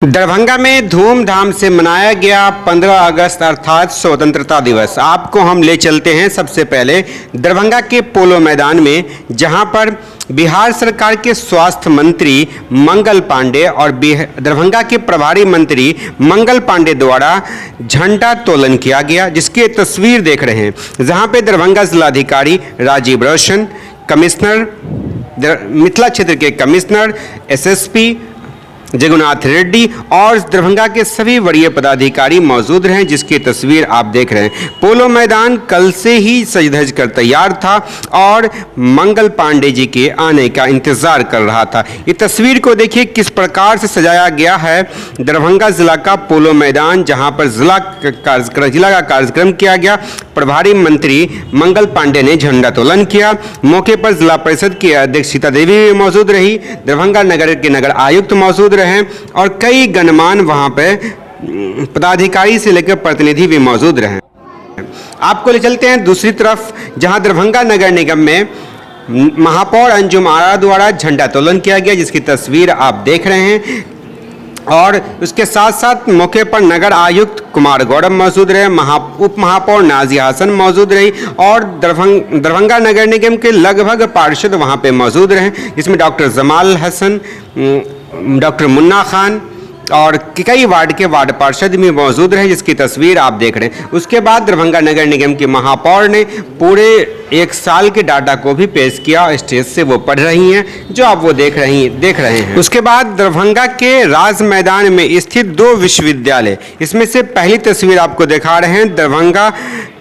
दरभंगा में धूमधाम से मनाया गया 15 अगस्त अर्थात स्वतंत्रता दिवस। आपको हम ले चलते हैं सबसे पहले दरभंगा के पोलो मैदान में, जहां पर बिहार सरकार के स्वास्थ्य मंत्री मंगल पांडे और दरभंगा के प्रभारी मंत्री मंगल पांडे द्वारा झंडा तोलन किया गया, जिसकी तस्वीर देख रहे हैं, जहां पे दरभंगा जिलाधिकारी राजीव रोशन, कमिश्नर मिथिला क्षेत्र के कमिश्नर, एसएसपी जगन्नाथ रेड्डी और दरभंगा के सभी वरीय पदाधिकारी मौजूद रहे, जिसकी तस्वीर आप देख रहे हैं। पोलो मैदान कल से ही सज धज कर तैयार था और मंगल पांडे जी के आने का इंतजार कर रहा था। ये तस्वीर को देखिए किस प्रकार से सजाया गया है दरभंगा जिला का पोलो मैदान, जहां पर जिला का कार्यक्रम किया गया। प्रभारी मंत्री मंगल पांडे ने झंडा तोलन किया। मौके पर जिला परिषद की अध्यक्ष सीता देवी भी मौजूद रही, दरभंगा नगर के नगर आयुक्त मौजूद रहे और कई गणमान्य वहां पे पदाधिकारी से लेकर प्रतिनिधि भी मौजूद रहे। आपको ले चलते हैं दूसरी तरफ, जहां दरभंगा नगर निगम में महापौर अंजुम आरा द्वारा झंडा तोलन किया गया, जिसकी तस्वीर आप देख रहे हैं। और उसके साथ साथ मौके पर नगर आयुक्त कुमार गौरव मौजूद रहे, उप महापौर नाजिया हसन मौजूद रही और दरभंगा नगर निगम के लगभग पार्षद वहां पे मौजूद रहे, जिसमें डॉक्टर जमाल हसन, डॉक्टर मुन्ना खान और कई वार्ड के वार्ड पार्षद भी मौजूद रहे, जिसकी तस्वीर आप देख रहे हैं। उसके बाद दरभंगा नगर निगम के महापौर ने पूरे एक साल के डाटा को भी पेश किया, स्टेज से वो पढ़ रही हैं, जो आप वो देख रहे हैं। उसके बाद दरभंगा के राज मैदान में स्थित 2 विश्वविद्यालय, इसमें से पहली तस्वीर आपको दिखा रहे हैं दरभंगा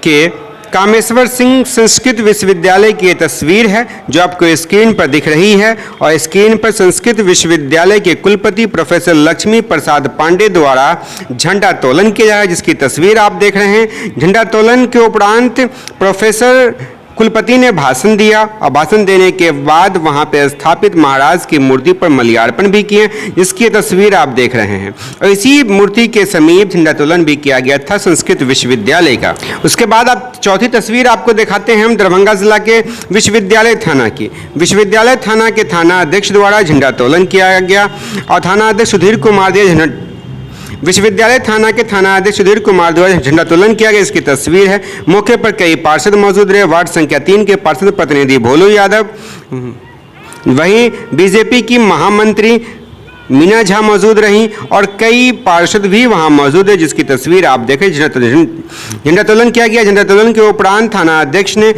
के कामेश्वर सिंह संस्कृत विश्वविद्यालय की ये तस्वीर है, जो आपको स्क्रीन पर दिख रही है। और स्क्रीन पर संस्कृत विश्वविद्यालय के कुलपति प्रोफेसर लक्ष्मी प्रसाद पांडे द्वारा झंडा तोलन किया जाए, जिसकी तस्वीर आप देख रहे हैं। झंडा तोलन के उपरांत प्रोफेसर कुलपति ने भाषण दिया और भाषण देने के बाद वहां पर स्थापित महाराज की मूर्ति पर माल्यार्पण भी किए, जिसकी तस्वीर आप देख रहे हैं। और इसी मूर्ति के समीप झंडा तोलन भी किया गया था संस्कृत विश्वविद्यालय का। उसके बाद आप चौथी तस्वीर आपको दिखाते हैं हम दरभंगा जिला के विश्वविद्यालय थाना की। विश्वविद्यालय थाना के थाना अध्यक्ष द्वारा झंडा तोलन किया गया और थाना अध्यक्ष सुधीर कुमार द्वारा विश्वविद्यालय थाना के थाना अध्यक्ष सुधीर कुमार द्वारा झंडा तोलन किया गया, इसकी तस्वीर है। मौके पर कई पार्षद मौजूद रहे, वार्ड संख्या 3 के पार्षद प्रतिनिधि भोलू यादव, वहीं बीजेपी की महामंत्री मीना झा मौजूद रहीं और कई पार्षद भी वहां मौजूद है, जिसकी तस्वीर आप देखें। झंडा तोलन किया गया। झंडा तोलन के उपरांत थाना अध्यक्ष ने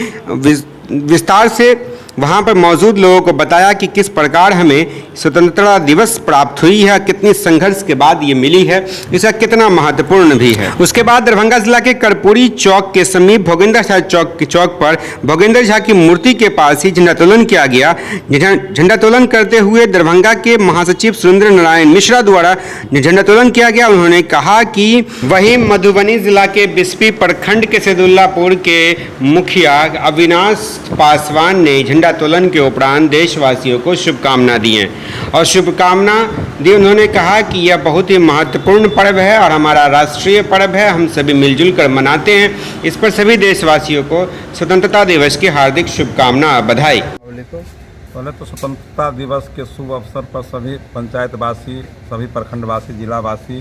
विस्तार से वहाँ पर मौजूद लोगों को बताया कि किस प्रकार हमें स्वतंत्रता दिवस प्राप्त हुई है, कितनी संघर्ष के बाद ये मिली है, इसका कितना महत्वपूर्ण भी है। उसके बाद दरभंगा जिला के कर्पूरी चौक के समीप भोगेंद्र झा चौक पर भोगेंद्र झा की मूर्ति के पास ही झंडा तोलन किया गया। झंडा तोलन करते हुए दरभंगा के महासचिव सुरेंद्र नारायण मिश्रा द्वारा झंडा तोलन किया गया। उन्होंने कहा कि वहीं मधुबनी जिला के बिस्फी प्रखंड के सैदुल्लापुर के मुखिया अविनाश पासवान ने झंडा तोलन के उपरांत देशवासियों को शुभकामना दी हैं और शुभकामना दी। उन्होंने कहा कि यह बहुत ही महत्वपूर्ण पर्व है और हमारा राष्ट्रीय पर्व है, हम सभी मिलजुल कर मनाते हैं। इस पर सभी देशवासियों को स्वतंत्रता दिवस की हार्दिक शुभकामना बधाई। पहले तो स्वतंत्रता दिवस के शुभ अवसर पर सभी पंचायतवासी, सभी प्रखंडवासी, जिलावासी,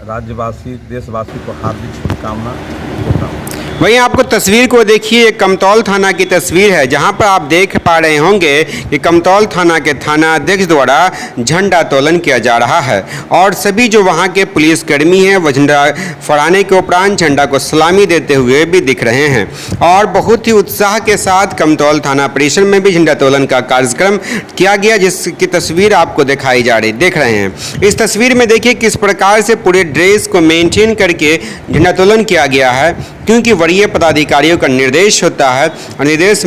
राज्यवासी, देशवासी को हार्दिक शुभकामना देता हूँ। वहीं आपको तस्वीर को देखिए, कमतौल थाना की तस्वीर है, जहां पर आप देख पा रहे होंगे कि कमतौल थाना के थाना अध्यक्ष द्वारा झंडा तोलन किया जा रहा है और सभी जो वहां के पुलिसकर्मी हैं वह झंडा फहराने के उपरांत झंडा को सलामी देते हुए भी दिख रहे हैं। और बहुत ही उत्साह के साथ कमतौल थाना परिसर में भी झंडा तोलन का कार्यक्रम किया गया, जिसकी तस्वीर आपको देख रहे हैं। इस तस्वीर में देखिए किस प्रकार से पूरे ड्रेस को मेंटेन करके झंडा तोलन किया गया है, क्योंकि वरीय पदाधिकारियों का निर्देश होता है और निर्देश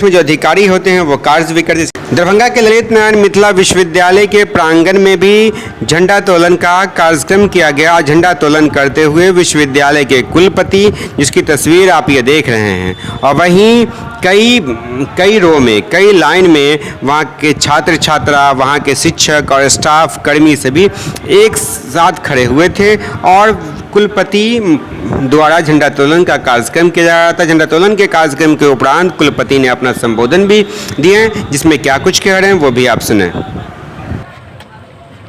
में जो अधिकारी होते हैं वो कार्य भी करते हैं। दरभंगा के ललित नारायण मिथिला विश्वविद्यालय के प्रांगण में भी झंडा तोलन का कार्यक्रम किया गया। झंडा तोलन करते हुए विश्वविद्यालय के कुलपति, जिसकी तस्वीर आप ये देख रहे हैं, और वहीं कई रो में, कई लाइन में वहाँ के छात्र छात्रा, वहाँ के शिक्षक और स्टाफ कर्मी सभी एक साथ खड़े हुए थे और कुलपति द्वारा झंडा तोलन का कार्यक्रम किया जा रहा था। झंडा तोलन के कार्यक्रम के उपरांत कुलपति ने अपना संबोधन भी दिए, जिसमें क्या कुछ कह रहे हैं वो भी आप सुने।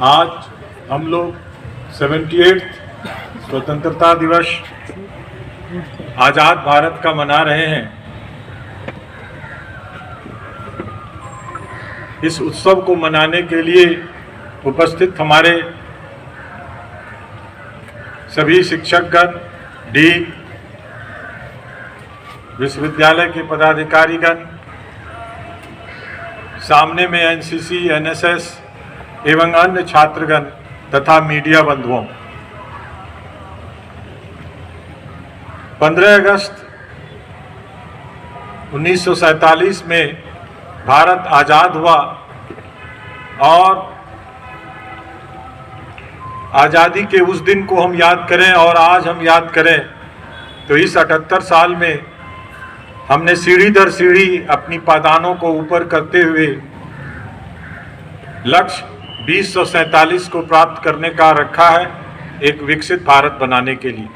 आज हम लोग 78 स्वतंत्रता दिवस आज़ाद भारत का मना रहे हैं। इस उत्सव को मनाने के लिए उपस्थित हमारे सभी शिक्षकगण, डीन, विश्वविद्यालय के पदाधिकारीगण, सामने में एनसीसी, एनएसएस एवं अन्य छात्रगण तथा मीडिया बंधुओं, 15 अगस्त 1947 में भारत आज़ाद हुआ और आज़ादी के उस दिन को हम याद करें और आज हम याद करें तो इस 78 साल में हमने सीढ़ी दर सीढ़ी अपनी पायदानों को ऊपर करते हुए लक्ष्य 2047 को प्राप्त करने का रखा है, एक विकसित भारत बनाने के लिए।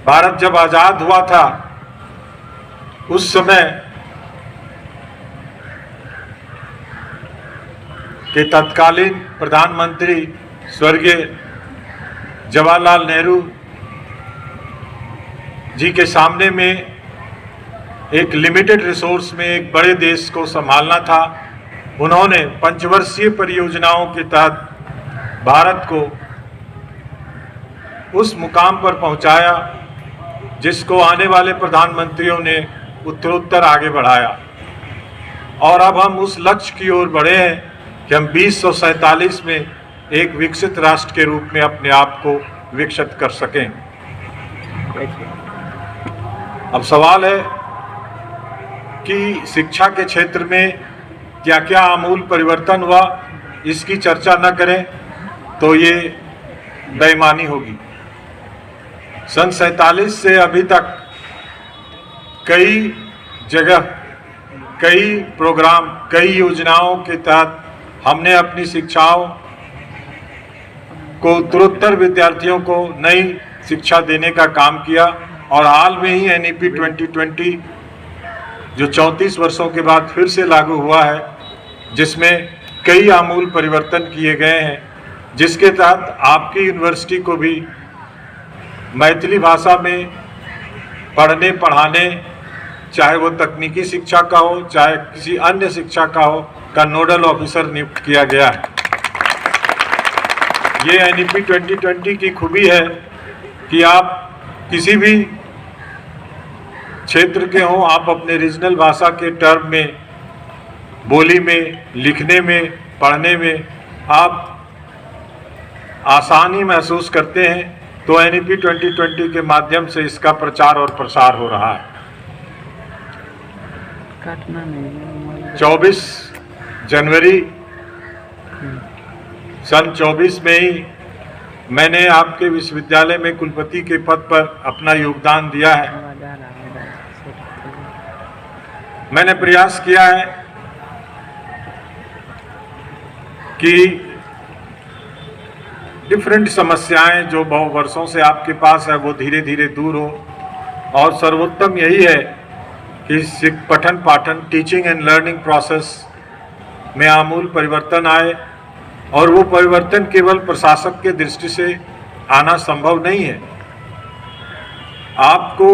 भारत जब आज़ाद हुआ था उस समय के तत्कालीन प्रधानमंत्री स्वर्गीय जवाहरलाल नेहरू जी के सामने में एक लिमिटेड रिसोर्स में एक बड़े देश को संभालना था। उन्होंने पंचवर्षीय परियोजनाओं के तहत भारत को उस मुकाम पर पहुंचाया जिसको आने वाले प्रधानमंत्रियों ने उत्तरोत्तर आगे बढ़ाया और अब हम उस लक्ष्य की ओर बढ़े हैं कि हम 2047 में एक विकसित राष्ट्र के रूप में अपने आप को विकसित कर सकें। अब सवाल है कि शिक्षा के क्षेत्र में क्या क्या आमूल परिवर्तन हुआ, इसकी चर्चा न करें तो ये बेईमानी होगी। सन 47 से अभी तक कई जगह, कई प्रोग्राम, कई योजनाओं के तहत हमने अपनी शिक्षाओं को उत्तरोत्तर विद्यार्थियों को नई शिक्षा देने का काम किया और हाल में ही NEP 2020 जो 34 वर्षों के बाद फिर से लागू हुआ है, जिसमें कई आमूल परिवर्तन किए गए हैं, जिसके तहत आपकी यूनिवर्सिटी को भी मैथिली भाषा में पढ़ने पढ़ाने, चाहे वो तकनीकी शिक्षा का हो चाहे किसी अन्य शिक्षा का हो, का नोडल ऑफिसर नियुक्त किया गया है। ये NEP 2020 की खूबी है कि आप किसी भी क्षेत्र के हों, आप अपने रीजनल भाषा के टर्म में, बोली में, लिखने में, पढ़ने में आप आसानी महसूस करते हैं। तो NEP 2020 के माध्यम से इसका प्रचार और प्रसार हो रहा है। 24 जनवरी सन 24 में ही मैंने आपके विश्वविद्यालय में कुलपति के पद पर अपना योगदान दिया है। मैंने प्रयास किया है कि डिफरेंट समस्याएं जो बहु वर्षों से आपके पास है वो धीरे धीरे दूर हो और सर्वोत्तम यही है कि पठन पाठन, टीचिंग एंड लर्निंग प्रोसेस में आमूल परिवर्तन आए और वो परिवर्तन केवल प्रशासक के दृष्टि से आना संभव नहीं है। आपको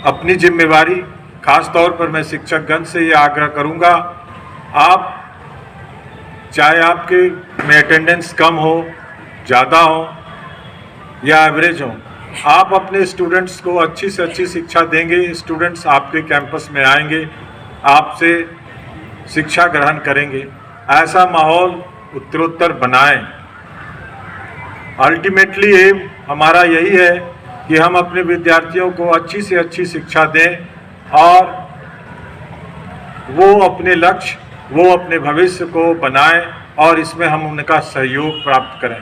अपनी जिम्मेवारी, खास तौर पर मैं शिक्षकगण से ये आग्रह करूँगा, आप चाहे आपके में अटेंडेंस कम हो, ज़्यादा हो या एवरेज हो, आप अपने स्टूडेंट्स को अच्छी से अच्छी शिक्षा देंगे। स्टूडेंट्स आपके कैंपस में आएंगे, आपसे शिक्षा ग्रहण करेंगे। ऐसा माहौल उत्तरोत्तर बनाएं। अल्टीमेटली एम हमारा यही है कि हम अपने विद्यार्थियों को अच्छी से अच्छी शिक्षा दें और वो अपने लक्ष्य, वो अपने भविष्य को बनाएं और इसमें हम उनका सहयोग प्राप्त करें।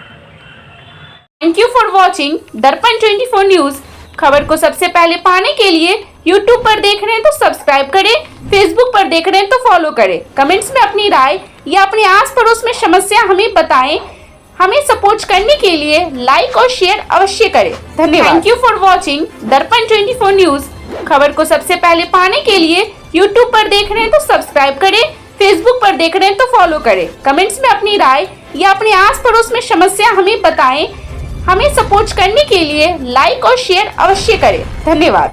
थैंक यू फॉर वॉचिंग दर्पण 24 न्यूज। खबर को सबसे पहले पाने के लिए यूट्यूब पर देख रहे हैं तो सब्सक्राइब करें, फेसबुक पर देख रहे हैं तो फॉलो करें। कमेंट्स में अपनी राय या अपने आस पड़ोस में समस्या हमें बताएं। हमें सपोर्ट करने के लिए लाइक और शेयर अवश्य करें। धन्यवाद। थैंक यू फॉर वॉचिंग दर्पण 24 न्यूज। खबर को सबसे पहले पाने के लिए यूट्यूब पर देख रहे हैं तो सब्सक्राइब करें, फेसबुक पर देख रहे हैं तो फॉलो करें। कमेंट्स में अपनी राय या अपने आस पड़ोस में समस्या हमें बताएं। हमें सपोर्ट करने के लिए लाइक और शेयर अवश्य करें। धन्यवाद।